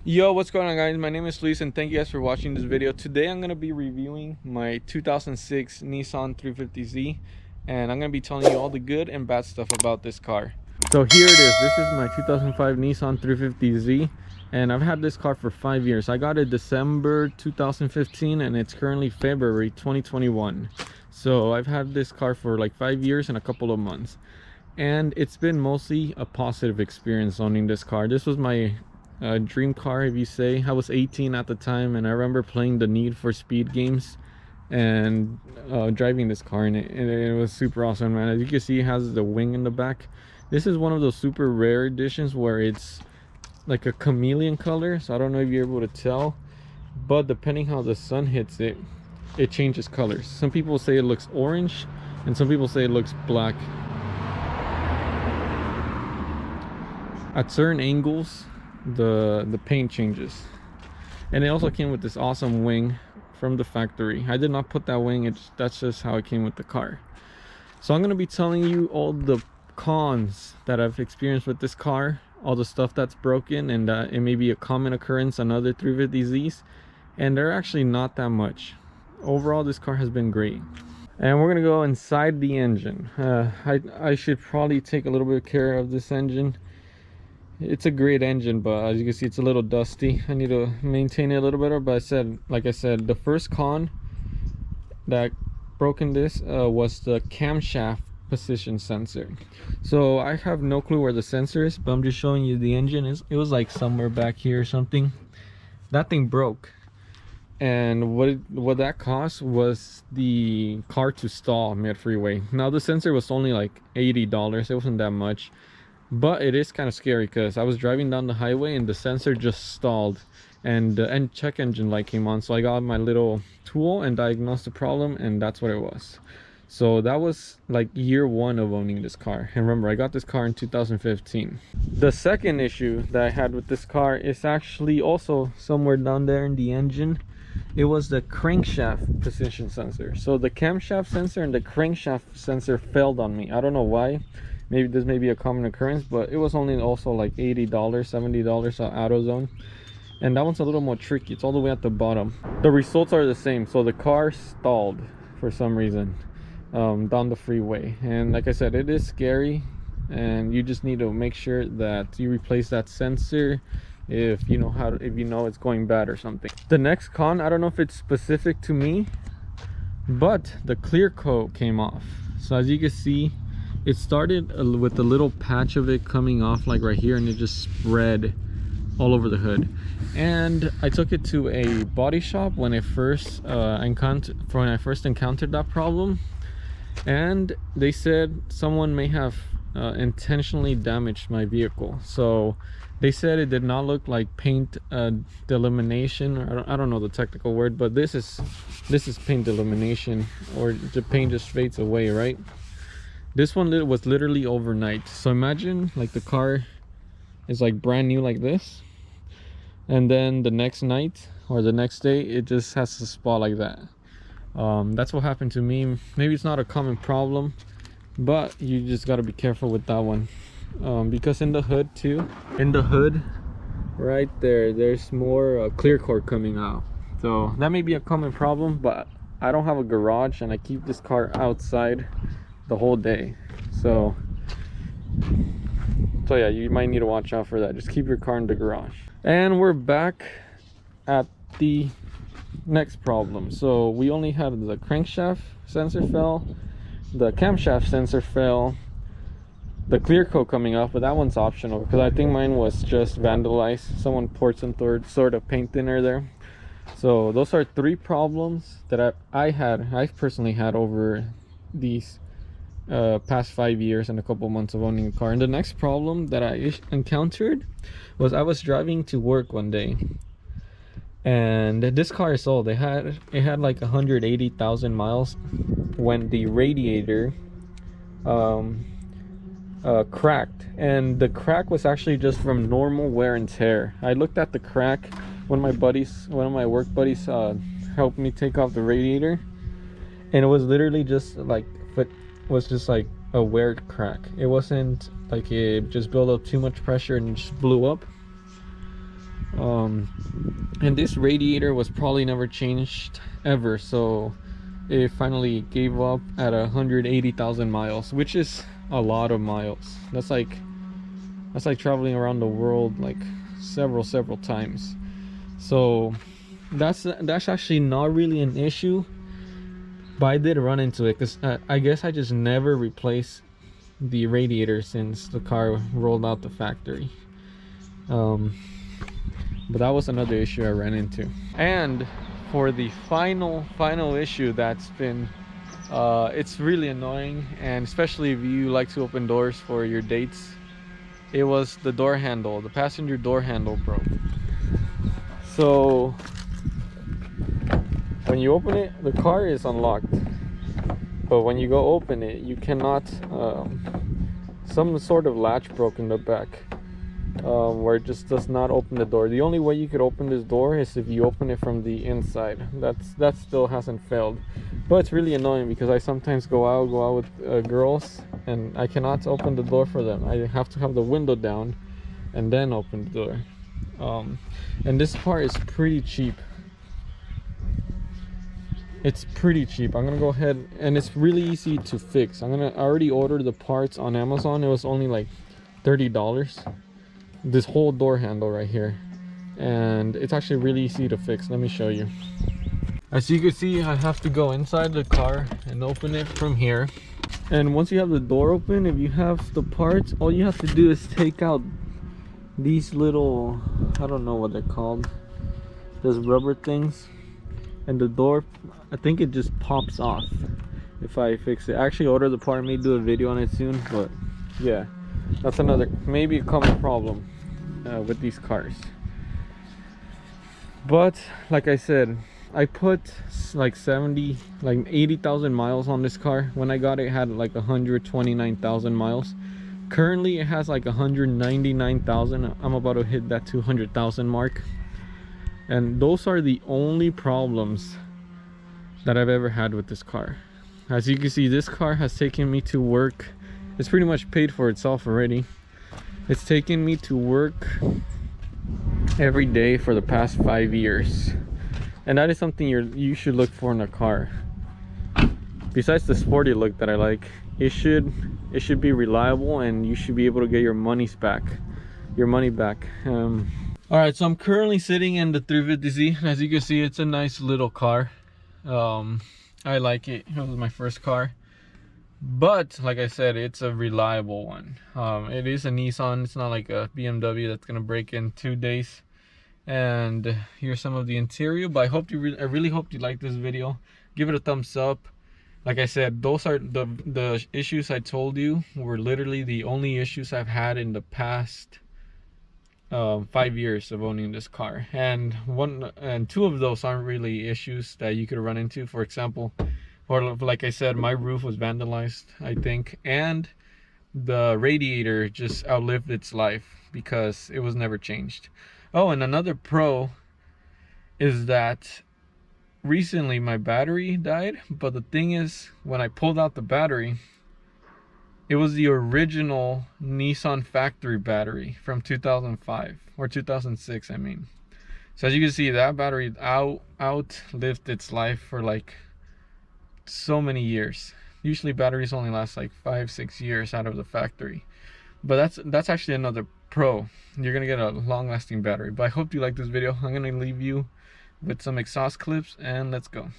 Yo, what's going on, guys? My name is Luis and thank you guys for watching this video. Today I'm going to be reviewing my 2006 Nissan 350z, and I'm going to be telling you all the good and bad stuff about this car. So here it is. This is my 2005 Nissan 350z, and I've had this car for 5 years. I got it December 2015 and it's currently February 2021. So I've had this car for like 5 years and a couple of months, and it's been mostly a positive experience owning this car. This was my dream car, if you say. I was 18 at the time, and I remember playing the Need for Speed games and driving this car, and it was super awesome, man. As you can see, it has the wing in the back. This is one of those super rare editions where it's like a chameleon color, so I don't know if you're able to tell, but depending how the sun hits it, it changes colors. Some people say it looks orange and some people say it looks black. At certain angles the paint changes. And it also came with this awesome wing from the factory. I did not put that wing, that's just how it came with the car. So I'm going to be telling you all the cons that I've experienced with this car, all the stuff that's broken, and it may be a common occurrence on other 350z's, and they're actually not that much. Overall, this car has been great. And we're gonna go inside the engine. I should probably take a little bit of care of this engine. It's a great engine, but as you can see, it's a little dusty. I need to maintain it a little better. But like I said, the first con that broke in this was the camshaft position sensor. So I have no clue where the sensor is, but I'm just showing you the engine. It was like somewhere back here or something. That thing broke, and what that cost was the car to stall mid-freeway. Now the sensor was only like $80. It wasn't that much. But it is kind of scary because I was driving down the highway and the sensor just stalled, and the check engine light came on. So I got my little tool and diagnosed the problem, and that's what it was. So that was like year one of owning this car. And remember, I got this car in 2015. The second issue that I had with this car is actually also somewhere down there in the engine. It was the crankshaft position sensor. So the camshaft sensor and the crankshaft sensor failed on me. I don't know why. Maybe this may be a common occurrence, but it was only also like $80, $70 on AutoZone, and that one's a little more tricky. It's all the way at the bottom. The results are the same. So the car stalled for some reason down the freeway, and like I said, it is scary, and you just need to make sure that you replace that sensor if you know it's going bad or something. The next con, I don't know if it's specific to me, but the clear coat came off. So as you can see, it started with a little patch of it coming off like right here, and it just spread all over the hood. And I took it to a body shop when I first encountered that problem, and they said someone may have intentionally damaged my vehicle. So they said it did not look like paint delamination. I don't know the technical word, but this is paint delamination, or the paint just fades away, right? This one was literally overnight. So imagine like the car is like brand new like this, and then the next night or the next day it just has to spot like that. That's what happened to me. Maybe it's not a common problem, but you just got to be careful with that one, because in the hood too, right there's more clear coat coming out. So that may be a common problem, but I don't have a garage and I keep this car outside the whole day, so yeah, you might need to watch out for that. Just keep your car in the garage. And we're back at the next problem. So we only had the crankshaft sensor fell, the camshaft sensor fell, the clear coat coming off, but that one's optional because I think mine was just vandalized. Someone poured some sort of paint thinner there. So those are three problems that I personally had over these past 5 years and a couple months of owning a car. And the next problem that I encountered was I was driving to work one day, and this car is old. It had like 180,000 miles when the radiator cracked, and the crack was actually just from normal wear and tear. I looked at the crack. One of my work buddies helped me take off the radiator, and it was literally just like a wear crack. It wasn't like it just built up too much pressure and just blew up. And this radiator was probably never changed ever, so it finally gave up at 180,000 miles, which is a lot of miles. That's like traveling around the world like several times. So that's actually not really an issue, but I did run into it because I guess I just never replaced the radiator since the car rolled out the factory. But that was another issue I ran into. And for the final issue that's been it's really annoying, and especially if you like to open doors for your dates, it was the door handle. The passenger door handle broke. So when you open it, the car is unlocked, but when you go open it, you cannot some sort of latch broke in the back, where it just does not open the door. The only way you could open this door is if you open it from the inside. That still hasn't failed, but it's really annoying because I sometimes go out with girls, and I cannot open the door for them. I have to have the window down and then open the door. And this part is pretty cheap. It's pretty cheap. I'm gonna go ahead, and it's really easy to fix. I already ordered the parts on Amazon. It was only like $30, this whole door handle right here, and it's actually really easy to fix. Let me show you. As you can see, I have to go inside the car and open it from here. And once you have the door open, if you have the parts, all you have to do is take out these little, I don't know what they're called, those rubber things, and the door, I think it just pops off if I fix it. I actually ordered the part. I may do a video on it soon, but yeah, that's another maybe a common problem with these cars. But like I said, I put like 80,000 miles on this car. When I got it, it had like 129,000 miles. Currently it has like 199,000. I'm about to hit that 200,000 mark, and those are the only problems that I've ever had with this car. As you can see, this car has taken me to work. It's pretty much paid for itself already. It's taken me to work every day for the past 5 years, and that is something you should look for in a car. Besides the sporty look that I like, it should be reliable, and you should be able to get your money back. All right, so I'm currently sitting in the 350z. As you can see, it's a nice little car. I like it. It was my first car, but like I said, it's a reliable one. It is a Nissan. It's not like a BMW that's gonna break in 2 days. And here's some of the interior. But I really hope you like this video. Give it a thumbs up. Like I said, those are the issues I told you were literally the only issues I've had in the past 5 years of owning this car, and two of those aren't really issues that you could run into. For example, or like I said, my roof was vandalized, I think, and the radiator just outlived its life because it was never changed. Oh, and another pro is that recently my battery died, but the thing is, when I pulled out the battery, it was the original Nissan factory battery from 2005 or 2006, I mean. So as you can see, that battery outlived its life for like so many years. Usually batteries only last like 5-6 years out of the factory, but that's actually another pro. You're gonna get a long-lasting battery. But I hope you like this video. I'm gonna leave you with some exhaust clips, and let's go.